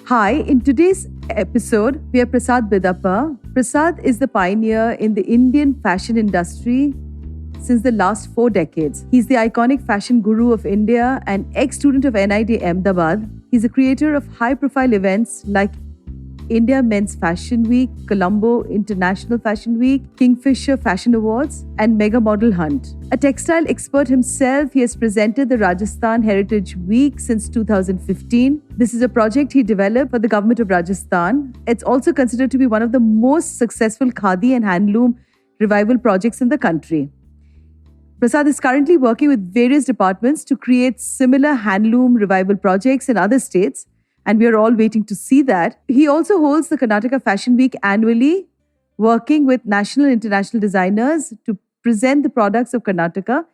Hi, in today's episode, we have Prasad Bidapa. Prasad is the pioneer in the Indian fashion industry since the last 4 decades. He's the iconic fashion guru of India and ex-student of NIT Ahmedabad. He's a creator of high-profile events like India Men's Fashion Week, Colombo International Fashion Week, Kingfisher Fashion Awards, and Mega Model Hunt. A textile expert himself, he has presented the Rajasthan Heritage Week since 2015. This is a project he developed for the Government of Rajasthan. It's also considered to be one of the most successful khadi and handloom revival projects in the country. Prasad is currently working with various departments to create similar handloom revival projects in other states, and we are all waiting to see that. He also holds the Karnataka Fashion Week annually, working with national and international designers to present the products of Karnataka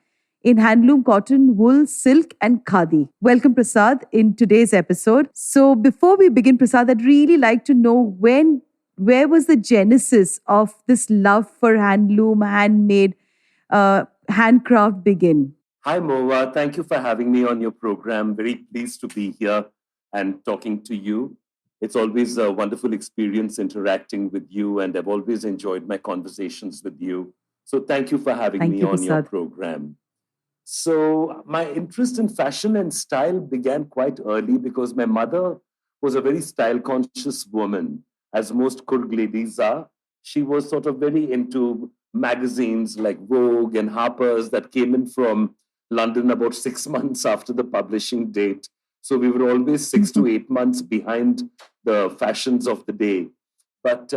in handloom, cotton, wool, silk, and khadi. Welcome, Prasad, in today's episode. So before we begin, Prasad, I'd really like to know where was the genesis of this love for handloom, handmade, handcraft begin? Hi, Mohua. Thank you for having me on your program. Very pleased to be here and talking to you. It's always a wonderful experience interacting with you, and I've always enjoyed my conversations with you. So thank you for having me on your program. So my interest in fashion and style began quite early because my mother was a very style-conscious woman, as most Kurg ladies are. She was sort of very into magazines like Vogue and Harper's that came in from London about 6 months after the publishing date. So we were always 6 to 8 months behind the fashions of the day. But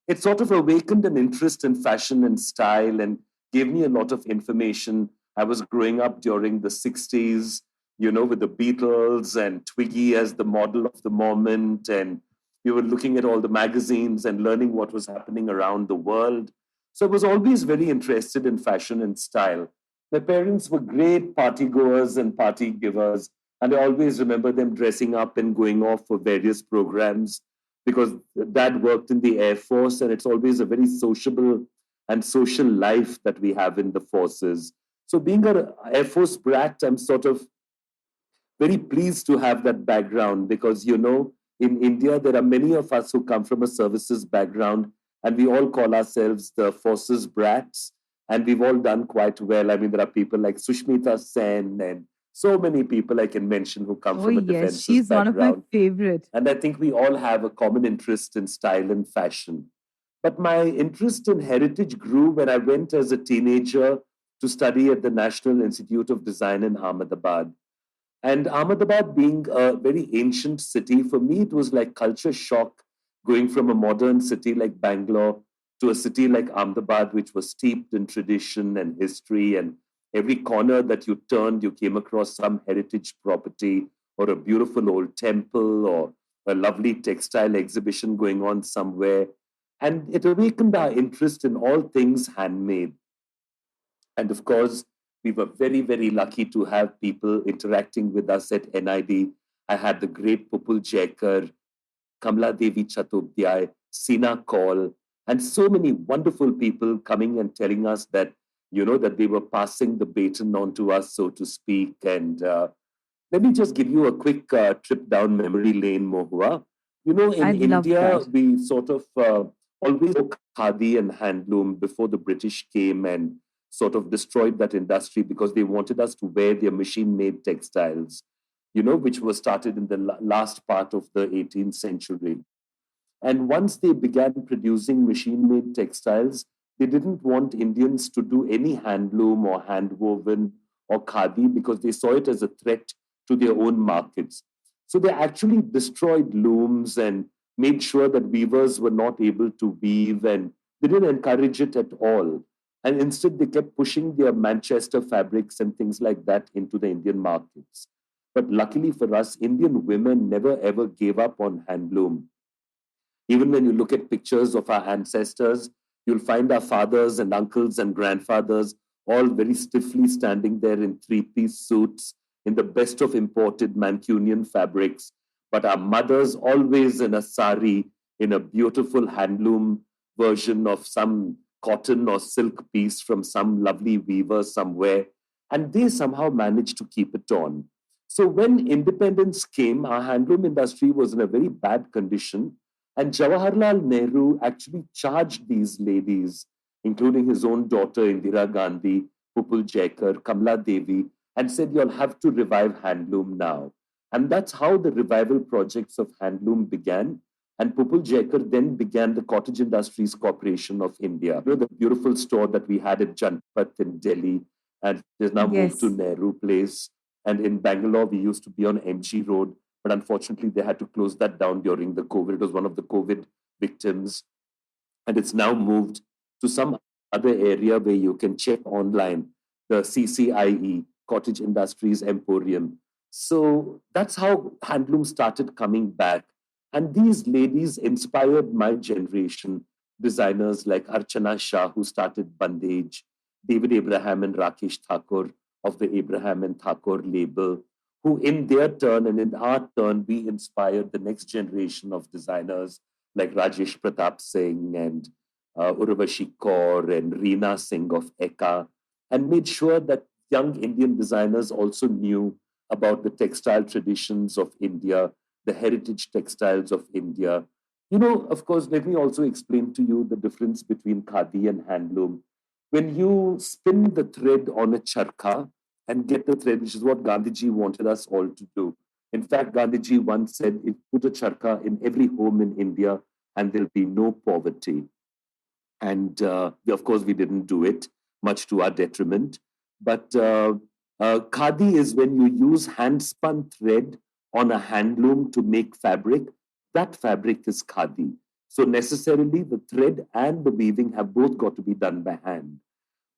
it sort of awakened an interest in fashion and style and gave me a lot of information. I was growing up during the 60s, with the Beatles and Twiggy as the model of the moment. And we were looking at all the magazines and learning what was happening around the world. So I was always very interested in fashion and style. My parents were great party goers and party givers. And I always remember them dressing up and going off for various programs because Dad worked in the Air Force, and it's always a very sociable and social life that we have in the forces. So being an Air Force brat, I'm sort of very pleased to have that background because, in India, there are many of us who come from a services background, and we all call ourselves the forces brats, and we've all done quite well. I mean, there are people like Sushmita Sen and so many people I can mention who come from a defense background. She's one of my favorite. And I think we all have a common interest in style and fashion. But my interest in heritage grew when I went as a teenager to study at the National Institute of Design in Ahmedabad. And Ahmedabad being a very ancient city, for me, it was like culture shock going from a modern city like Bangalore to a city like Ahmedabad, which was steeped in tradition and history, and every corner that you turned, you came across some heritage property or a beautiful old temple or a lovely textile exhibition going on somewhere. And it awakened our interest in all things handmade. And of course, we were very, very lucky to have people interacting with us at NID. I had the great Pupul Jekar, Kamla Devi Chattopadhyay, Sina Kaul, and so many wonderful people coming and telling us that that they were passing the baton on to us, so to speak. And let me just give you a quick trip down memory lane, Mohua. In India, we sort of always spoke khadi and handloom before the British came and sort of destroyed that industry because they wanted us to wear their machine-made textiles, which was started in the last part of the 18th century. And once they began producing machine-made textiles, they didn't want Indians to do any handloom or handwoven or khadi because they saw it as a threat to their own markets. So they actually destroyed looms and made sure that weavers were not able to weave, and they didn't encourage it at all. And instead, they kept pushing their Manchester fabrics and things like that into the Indian markets. But luckily for us, Indian women never ever gave up on handloom. Even when you look at pictures of our ancestors, you'll find our fathers and uncles and grandfathers all very stiffly standing there in three-piece suits in the best of imported Mancunian fabrics. But our mothers always in a sari, in a beautiful handloom version of some cotton or silk piece from some lovely weaver somewhere. And they somehow managed to keep it on. So when independence came, our handloom industry was in a very bad condition. And Jawaharlal Nehru actually charged these ladies, including his own daughter, Indira Gandhi, Pupul Jaikar, Kamla Devi, and said, you'll have to revive handloom now. And that's how the revival projects of handloom began. And Pupul Jaikar then began the Cottage Industries Corporation of India. You know, the beautiful store that we had at Janpat in Delhi, and has now moved to Yes. Nehru Place. And in Bangalore, we used to be on MG Road, but unfortunately, they had to close that down during the COVID. It was one of the COVID victims. And it's now moved to some other area where you can check online, the CCIE, Cottage Industries Emporium. So that's how handloom started coming back. And these ladies inspired my generation, designers like Archana Shah, who started Bandage, David Abraham and Rakesh Thakur of the Abraham and Thakur label, who in their turn and in our turn, we inspired the next generation of designers like Rajesh Pratap Singh and Urvashi Kaur and Reena Singh of Eka, and made sure that young Indian designers also knew about the textile traditions of India, the heritage textiles of India. You know, of course, let me also explain to you the difference between khadi and handloom. When you spin the thread on a charkha and get the thread, which is what Gandhiji wanted us all to do. In fact, Gandhiji once said, if put a charkha in every home in India and there'll be no poverty. And of course, we didn't do it, much to our detriment. But khadi is when you use hand spun thread on a handloom to make fabric. That fabric is khadi. So necessarily, the thread and the weaving have both got to be done by hand.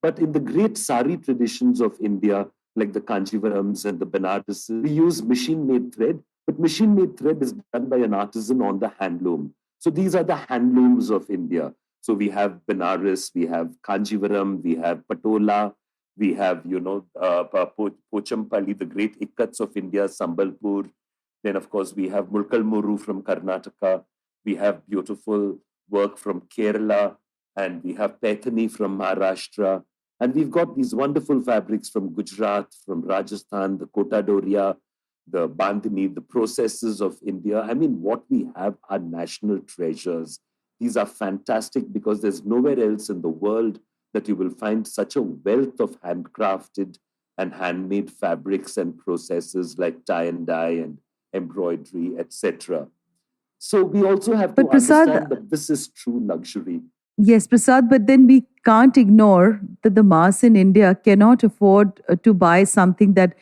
But in the great sari traditions of India, like the Kanjivarams and the Banarasi, we use machine made thread, but machine made thread is done by an artisan on the handloom. So these are the handlooms of India. So we have Benares, we have Kanjivaram, we have Patola, we have, Pochampalli, the great Ikkats of India, Sambalpur. Then, of course, we have Mulkal Muru from Karnataka. We have beautiful work from Kerala, and we have Paithani from Maharashtra. And we've got these wonderful fabrics from Gujarat, from Rajasthan, the Kota Doria, the Bandhani, the processes of India. I mean, what we have are national treasures. These are fantastic because there's nowhere else in the world that you will find such a wealth of handcrafted and handmade fabrics and processes like tie and dye and embroidery, etc. So we also have to But Prasad, understand that this is true luxury. yes, Prasad, but then we can't ignore that the mass in India cannot afford to buy something that,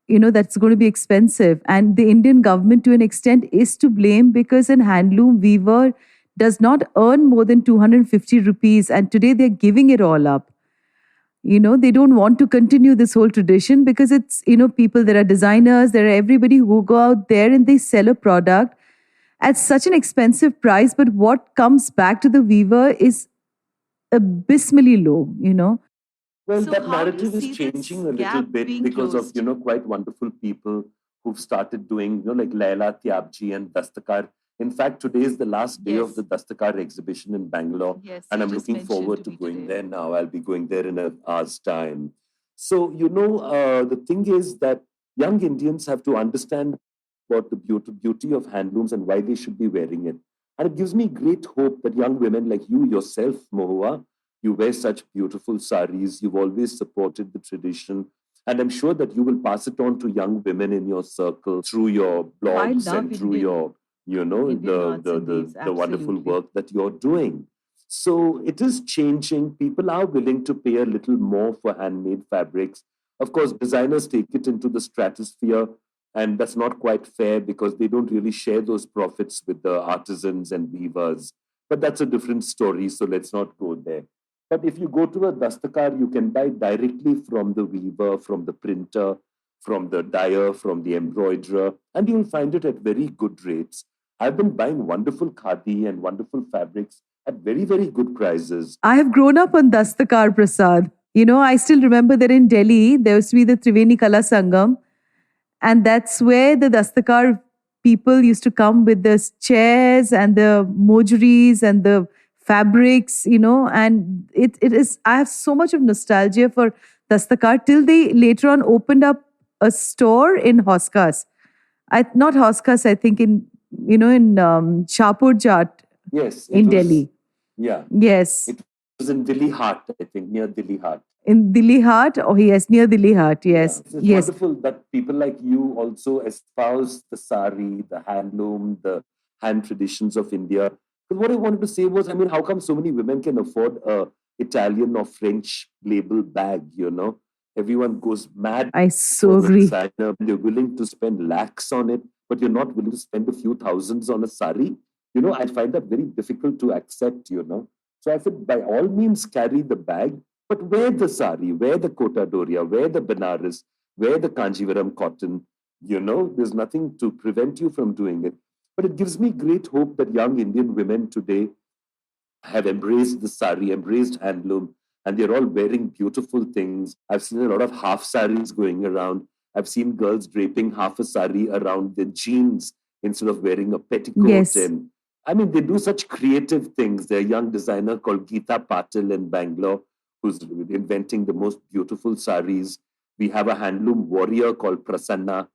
that's going to be expensive. And the Indian government, to an extent, is to blame because an handloom weaver does not earn more than 250 rupees. And today they're giving it all up. They don't want to continue this whole tradition because it's, people, there are designers, there are everybody who go out there and they sell a product at such an expensive price. But what comes back to the weaver is abysmally low. Well, So that how do you narrative is see this changing a little gap bit being because of, closed? quite wonderful people who've started doing, like Laila Tyabji and Dastakar. In fact, today is the last day of the Yes, Dastakar exhibition in Bangalore, yes, and you I'm just looking mentioned forward to to me going today. there now. I'll be going there in an hour's time. So, the thing is that young Indians have to understand about the beauty of handlooms and why they should be wearing it. And it gives me great hope that young women like you yourself, Mohua, you wear such beautiful saris. You've always supported the tradition. And I'm sure that you will pass it on to young women in your circle through your Oh, I blogs love and through Indian your, Indian arts and weaves. the wonderful Absolutely. work that you're doing. So it is changing. People are willing to pay a little more for handmade fabrics. Of course, designers take it into the stratosphere, and that's not quite fair because they don't really share those profits with the artisans and weavers. But that's a different story, so let's not go there. But if you go to a dastakar, you can buy directly from the weaver, from the printer, from the dyer, from the embroiderer, and you'll find it at very good rates. I've been buying wonderful khadi and wonderful fabrics at very, very good prices. I have grown up on Dastakar, Prasad. I still remember that in Delhi, there used to be the Triveni Kala Sangam, and that's where the Dastakar people used to come with the chairs and the mojuries and the fabrics, and it is, I have so much of nostalgia for Dastakar till they later on opened up a store in Hoskas. Not Hoskas, I think in Shahpur Jat Yes, it in was. Delhi. Yeah, Yes. it was in Delhi Heart, I think, near Delhi Heart. In Delhi Heart. Oh, yes, near Delhi Heart. Yeah, Yes. it's Yes. wonderful that people like you also espouse the sari, the handloom, the hand traditions of India. Because what I wanted to say was, I mean, how come so many women can afford a Italian or French label bag? Everyone goes mad I for so the agree. designer. They're willing to spend lakhs on it, but you're not willing to spend a few thousands on a sari. I find that very difficult to accept. So I said, by all means, carry the bag, but wear the sari, wear the kota doria, wear the Banaras, wear the Kanjivaram cotton. There's nothing to prevent you from doing it. But it gives me great hope that young Indian women today have embraced the sari, embraced handloom, and they're all wearing beautiful things. I've seen a lot of half saris going around. I've seen girls draping half a sari around their jeans instead of wearing a petticoat. Yes. And I mean, they do such creative things. There's a young designer called Geeta Patil in Bangalore who's inventing the most beautiful saris. We have a handloom warrior called Prasanna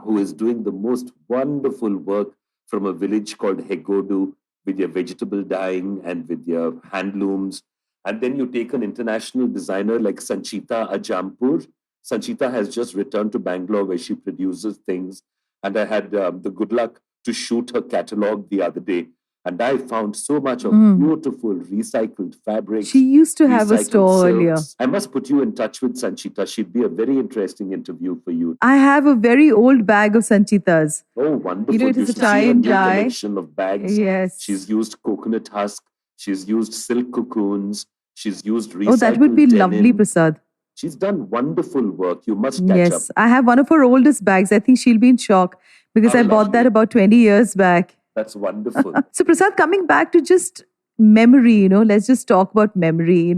who is doing the most wonderful work from a village called Hegodu with your vegetable dyeing and with your handlooms. And then you take an international designer like Sanchita Ajampur. Sanchita has just returned to Bangalore where she produces things. And I had the good luck to shoot her catalog the other day. And I found so much of beautiful recycled fabrics. She used to have a recycled store earlier. silks. I must put you in touch with Sanchita. She'd be a very interesting interview for you. I have a very old bag of Sanchitas. Oh, wonderful. It You is a should see tie her and new dye. collection of bags. Yes. She's used coconut husk. She's used silk cocoons. She's used recycled Oh, that would be lovely, denim. Prasad. She's done wonderful work. You must catch up. Yes. I have one of her oldest bags. I think she'll be in shock because How I bought that lovely. about 20 years back. That's wonderful. So, Prasad, coming back to just memory, let's just talk about memory,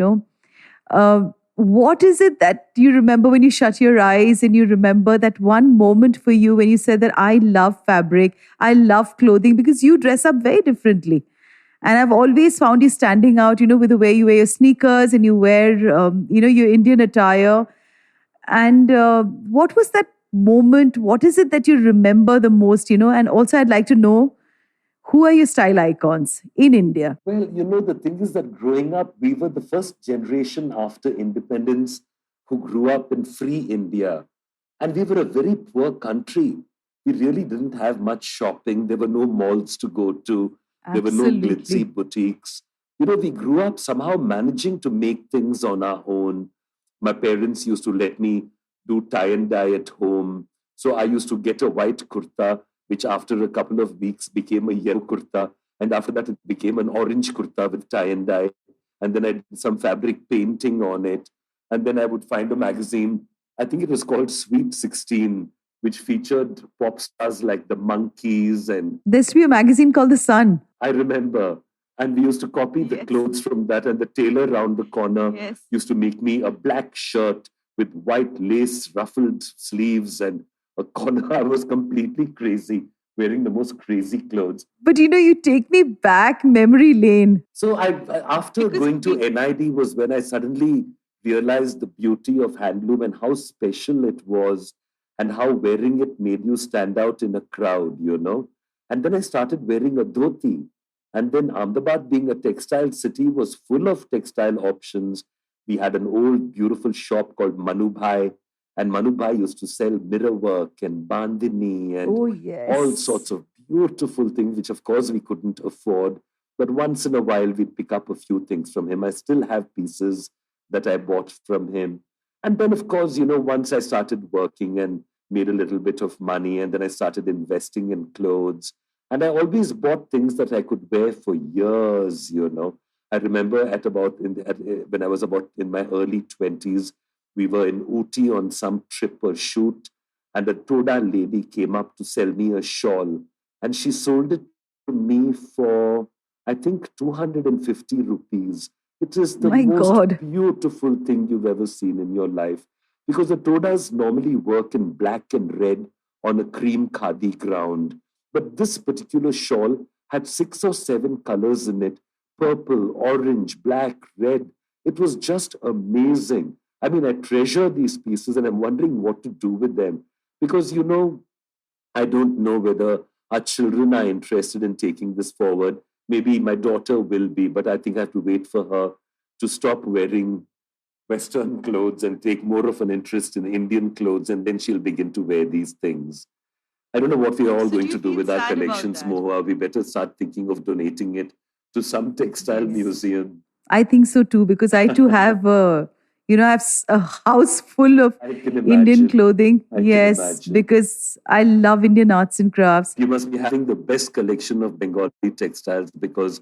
what is it that you remember when you shut your eyes and you remember that one moment for you when you said that I love fabric, I love clothing, because you dress up very differently. And I've always found you standing out, with the way you wear your sneakers and you wear, your Indian attire. And what was that moment? What is it that you remember the most, And also, I'd like to know, who are your style icons in India? Well, the thing is that growing up, we were the first generation after independence who grew up in free India. And we were a very poor country. We really didn't have much shopping. There were no malls to go to. There were no glitzy boutiques. We grew up somehow managing to make things on our own. My parents used to let me do tie and dye at home. So I used to get a white kurta, which after a couple of weeks became a yellow kurta. And after that, it became an orange kurta with tie and dye. And then I did some fabric painting on it. And then I would find a magazine, I think it was called Sweet 16, which featured pop stars like the Monkees. And there used to be a magazine called The Sun. I remember. And we used to copy the clothes from that. And the tailor round the corner used to make me a black shirt with white lace ruffled sleeves and a corner. I was completely crazy, wearing the most crazy clothes. But you take me back memory lane. So after going to NID was when I suddenly realized the beauty of handloom and how special it was and how wearing it made you stand out in a crowd. And then I started wearing a dhoti. And then Ahmedabad, being a textile city, was full of textile options. We had an old, beautiful shop called Manu Bhai. And Manu Bhai used to sell mirror work and bandhani and all sorts of beautiful things, which of course we couldn't afford. But once in a while, we'd pick up a few things from him. I still have pieces that I bought from him. And then, of course, once I started working and made a little bit of money, and then I started investing in clothes. And I always bought things that I could wear for years. I remember when I was about in my early 20s, we were in Ooty on some trip or shoot, and a Toda lady came up to sell me a shawl. And she sold it to me for, I think, 250 rupees. It is the most beautiful thing you've ever seen in your life. Because the Todas normally work in black and red on a cream khadi ground. But this particular shawl had 6 or 7 colors in it: purple, orange, black, red. It was just amazing. I mean, I treasure these pieces and I'm wondering what to do with them. Because, I don't know whether our children are interested in taking this forward. Maybe my daughter will be, but I think I have to wait for her to stop wearing Western clothes and take more of an interest in Indian clothes, and then she'll begin to wear these things. I don't know what we are all So do going you to do feel with our sad about collections, that? Mohua. We better start thinking of donating it to some textile Yes. museum. I think so too, because I too have I have a house full of I can Indian imagine. clothing. I can Yes, imagine. because I love Indian arts and crafts. You must be having the best collection of Bengali textiles because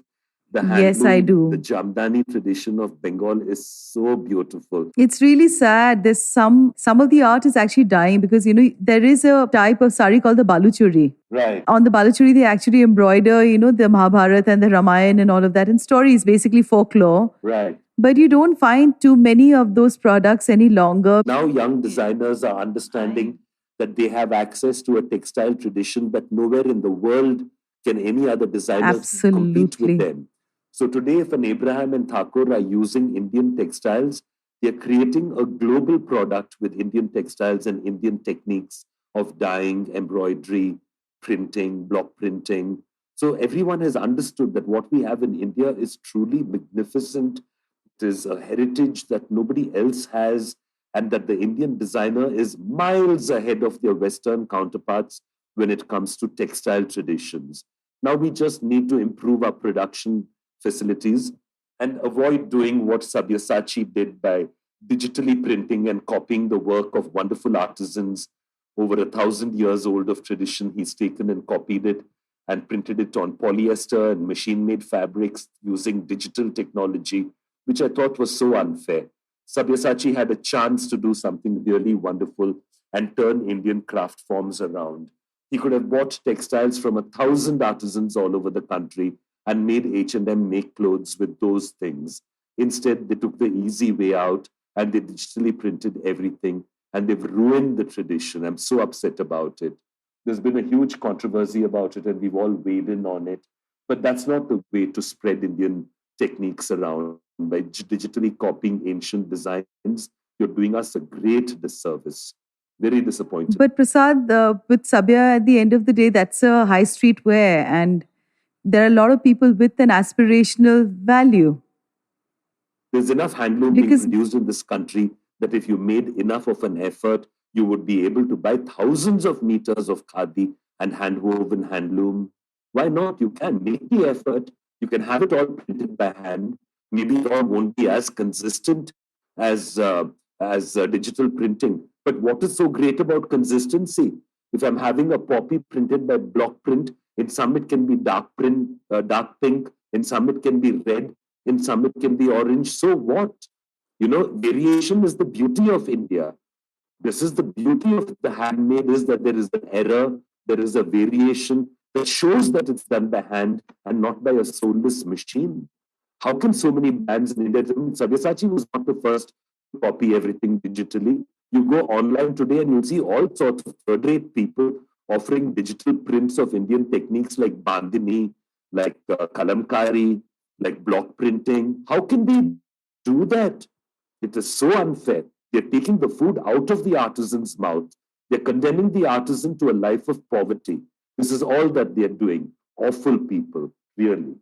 the Yes, I handloom, the do. Jamdani tradition of Bengal is so beautiful. It's really sad. There's some of the art is actually dying because there is a type of sari called the baluchuri. Right, On the baluchuri, they actually embroider the Mahabharata and the Ramayana and all of that, and stories, basically folklore. right. But you don't find too many of those products any longer. Now, young designers are understanding that they have access to a textile tradition that nowhere in the world can any other designer compete with Absolutely. them. So, today, if an Abraham and Thakur are using Indian textiles, they're creating a global product with Indian textiles and Indian techniques of dyeing, embroidery, printing, block printing. So, everyone has understood that what we have in India is truly magnificent. It is a heritage that nobody else has, and that the Indian designer is miles ahead of their Western counterparts when it comes to textile traditions. Now we just need to improve our production facilities and avoid doing what Sabyasachi did by digitally printing and copying the work of wonderful artisans over 1,000 years old of tradition. He's taken and copied it and printed it on polyester and machine made fabrics using digital technology, which I thought was so unfair. Sabyasachi had a chance to do something really wonderful and turn Indian craft forms around. He could have bought textiles from 1,000 artisans all over the country and made H&M make clothes with those things. Instead, they took the easy way out and they digitally printed everything, and they've ruined the tradition. I'm so upset about it. There's been a huge controversy about it, and we've all weighed in on it. But that's not the way to spread Indian techniques around. By digitally copying ancient designs, you're doing us a great disservice. Very disappointed. But Prasad, with Sabya, at the end of the day, that's a high street wear, and there are a lot of people with an aspirational value. There's enough handloom being Because produced in this country that if you made enough of an effort, you would be able to buy thousands of meters of khadi and hand-woven handloom. Why not? You can make the effort. You can have it all printed by hand. Maybe it all won't be as consistent as digital printing. But what is so great about consistency? If I'm having a poppy printed by block print, in some it can be dark print, dark pink. In some it can be red. In some it can be orange. So what? Variation is the beauty of India. This is the beauty of the handmade, is that there is an error, there is a variation that shows that it's done by hand and not by a soulless machine. How can so many brands in India? I mean, Sabyasachi was not the first to copy everything digitally. You go online today and you'll see all sorts of third-rate people offering digital prints of Indian techniques like bandhani, like kalamkari, like block printing. How can we do that? It is so unfair. They're taking the food out of the artisan's mouth. They're condemning the artisan to a life of poverty. This is all that they're doing. Awful people, really.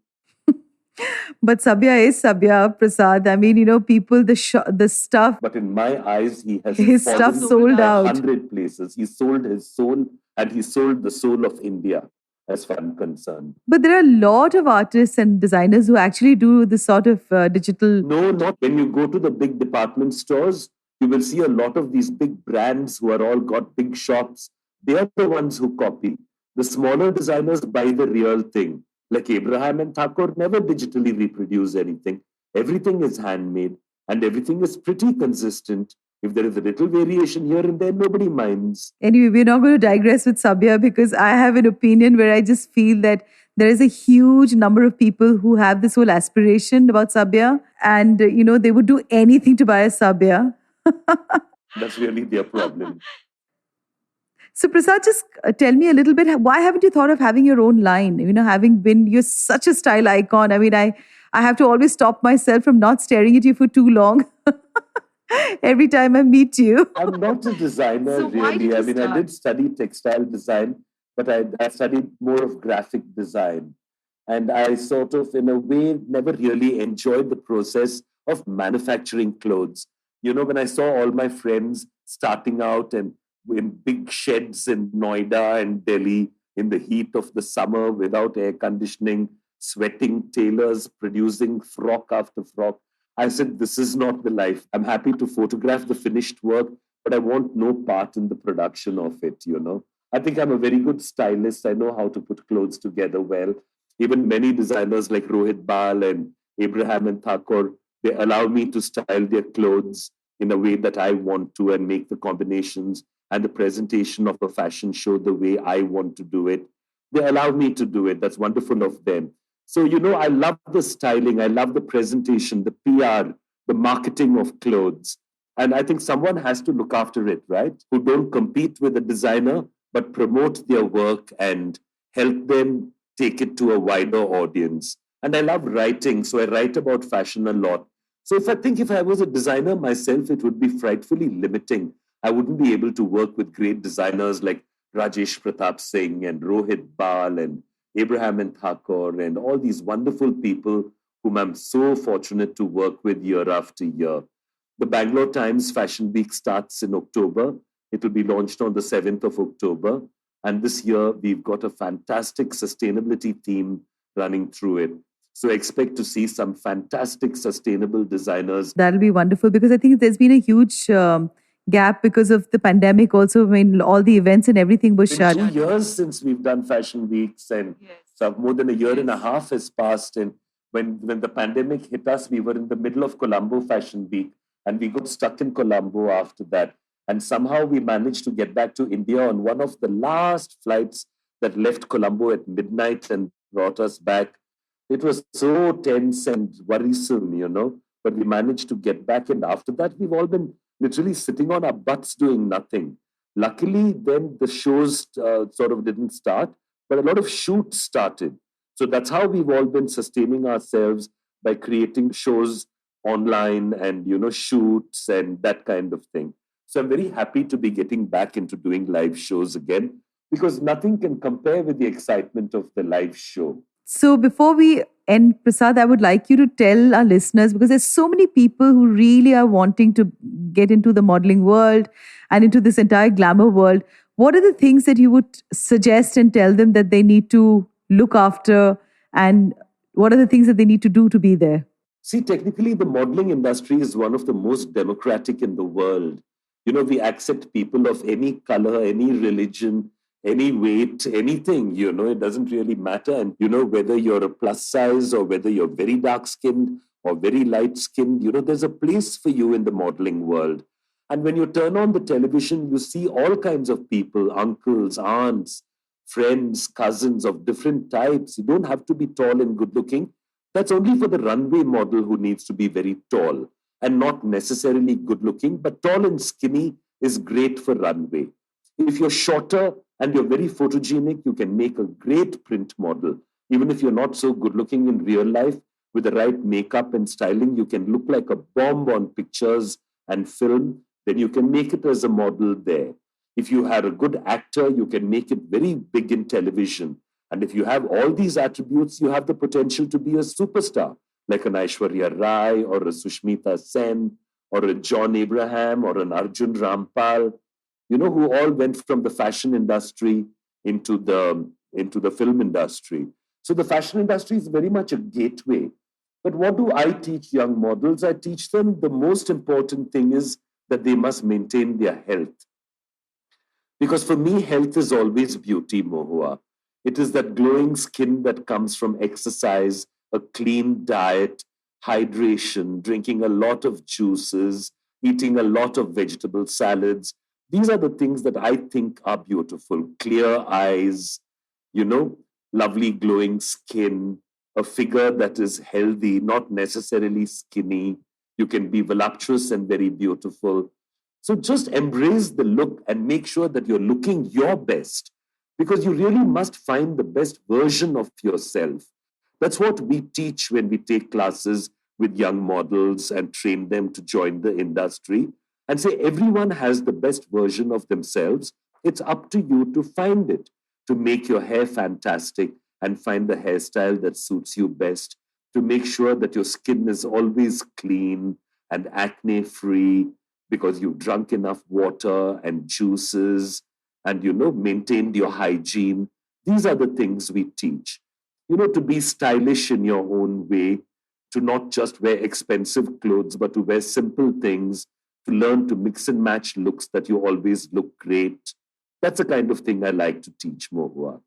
but Sabya is Sabya, Prasad. I mean, people, the stuff, But in my eyes, he has his stuff fallen sold out. 100 places. He sold his soul and he sold the soul of India, as far as I'm concerned. But there are a lot of artists and designers who actually do this sort of digital. No, not when you go to the big department stores. You will see a lot of these big brands who are all got big shops. They are the ones who copy. The smaller designers buy the real thing. Like Abraham and Thakur never digitally reproduce anything. Everything is handmade and everything is pretty consistent. If there is a little variation here and there, nobody minds. Anyway, we're not going to digress with Sabya because I have an opinion where I just feel that there is a huge number of people who have this whole aspiration about Sabya, and they would do anything to buy a Sabya. That's really their problem. So Prasad, just tell me a little bit, why haven't you thought of having your own line? You're such a style icon. I mean, I have to always stop myself from not staring at you for too long. every time I meet you. I'm not a designer, So why did really. I you mean, I start? did study textile design, but I studied more of graphic design. And I sort of, in a way, never really enjoyed the process of manufacturing clothes. You know, when I saw all my friends starting out and in big sheds in Noida and Delhi in the heat of the summer without air conditioning, sweating tailors producing frock after frock, I said, this is not the life. I'm happy to photograph the finished work, but I want no part in the production of it, you know. I think I'm a very good stylist. I know how to put clothes together well. Even many designers like Rohit Bal and Abraham and Thakur, they allow me to style their clothes in a way that I want to and make the combinations and the presentation of a fashion show the way I want to do it. They allow me to do it. That's wonderful of them. So, you know, I love the styling, I love the presentation, the PR, the marketing of clothes. And I think someone has to look after it, right? Who don't compete with a designer, but promote their work and help them take it to a wider audience. And I love writing, so I write about fashion a lot. So if I was a designer myself, it would be frightfully limiting. I wouldn't be able to work with great designers like Rajesh Pratap Singh and Rohit Bal and Abraham and Thakur and all these wonderful people whom I'm so fortunate to work with year after year. The Bangalore Times Fashion Week starts in October. It will be launched on the 7th of October. And this year, we've got a fantastic sustainability theme running through it. So expect to see some fantastic sustainable designers. That'll be wonderful because I think there's been a huge gap because of the pandemic. Also, when all the events and everything was It's been shut. 2 years since we've done fashion weeks, and so more than a year and a half has passed. And when the pandemic hit us, we were in the middle of Colombo Fashion Week, and we got stuck in Colombo after that. And somehow we managed to get back to India on one of the last flights that left Colombo at midnight and brought us back. It was so tense and worrisome, you know, but we managed to get back. And after that, we've all been literally sitting on our butts doing nothing. Luckily, then the shows sort of didn't start, but a lot of shoots started. So that's how we've all been sustaining ourselves by creating shows online and, you know, shoots and that kind of thing. So I'm very happy to be getting back into doing live shows again because nothing can compare with the excitement of the live show. So before we end, Prasad, I would like you to tell our listeners, because there's so many people who really are wanting to get into the modeling world and into this entire glamour world. What are the things that you would suggest and tell them that they need to look after, and what are the things that they need to do to be there? See, technically, the modeling industry is one of the most democratic in the world. You know, we accept people of any color, any religion, any weight, anything, you know, it doesn't really matter. And, you know, whether you're a plus size or whether you're very dark skinned or very light skinned, you know, there's a place for you in the modeling world. And when you turn on the television, you see all kinds of people, uncles, aunts, friends, cousins of different types. You don't have to be tall and good looking. That's only for the runway model who needs to be very tall and not necessarily good looking, but tall and skinny is great for runway. If you're shorter and you're very photogenic, you can make a great print model. Even if you're not so good looking in real life, with the right makeup and styling, you can look like a bomb on pictures and film. Then you can make it as a model there. If you are a good actor, you can make it very big in television. And if you have all these attributes, you have the potential to be a superstar, like an Aishwarya Rai or a Sushmita Sen or a John Abraham or an Arjun Rampal, you know, who all went from the fashion industry into the film industry. So the fashion industry is very much a gateway. But what do I teach young models? I teach them the most important thing is that they must maintain their health. Because for me, health is always beauty, Mohua. It is that glowing skin that comes from exercise, a clean diet, hydration, drinking a lot of juices, eating a lot of vegetable salads. These are the things that I think are beautiful. Clear eyes, you know, lovely glowing skin, a figure that is healthy, not necessarily skinny. You can be voluptuous and very beautiful. So just embrace the look and make sure that you're looking your best because you really must find the best version of yourself. That's what we teach when we take classes with young models and train them to join the industry and say everyone has the best version of themselves. It's up to you to find it, to make your hair fantastic and find the hairstyle that suits you best, to make sure that your skin is always clean and acne free because you've drunk enough water and juices and, maintained your hygiene. These are the things we teach. To be stylish in your own way, to not just wear expensive clothes, but to wear simple things, to learn to mix and match looks that you always look great. That's the kind of thing I like to teach, Mohua.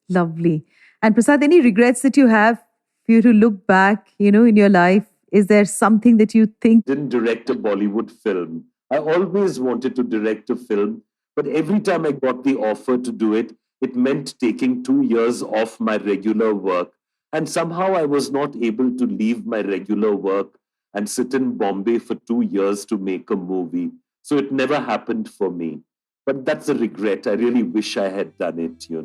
Lovely. And Prasad, any regrets that you have for you to look back, in your life? Is there something that you think? Didn't direct a Bollywood film. I always wanted to direct a film, but every time I got the offer to do it, it meant taking 2 years off my regular work. And somehow I was not able to leave my regular work and sit in Bombay for 2 years to make a movie. So it never happened for me. But that's a regret. I really wish I had done it, It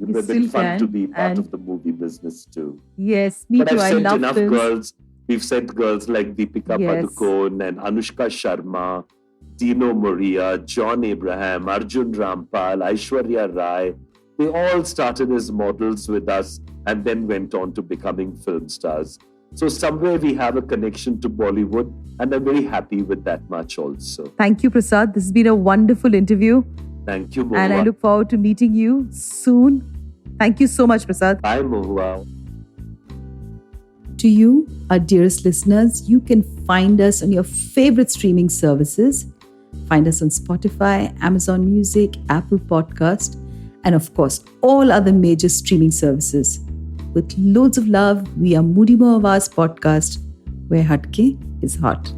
would have been fun to be part of the movie business too. Yes, me but too. I've sent enough films. Girls. We've sent girls like Deepika Padukone and Anushka Sharma, Tino Moria, John Abraham, Arjun Rampal, Aishwarya Rai. They all started as models with us and then went on to becoming film stars. So somewhere we have a connection to Bollywood, and I'm very happy with that much also. Thank you, Prasad. This has been a wonderful interview. Thank you, Mohua. And I look forward to meeting you soon. Thank you so much, Prasad. Bye, Mohua. To you, our dearest listeners, you can find us on your favorite streaming services. Find us on Spotify, Amazon Music, Apple Podcast, and of course, all other major streaming services. With loads of love, we are Moody Mohavas Podcast, where Hatke is hot.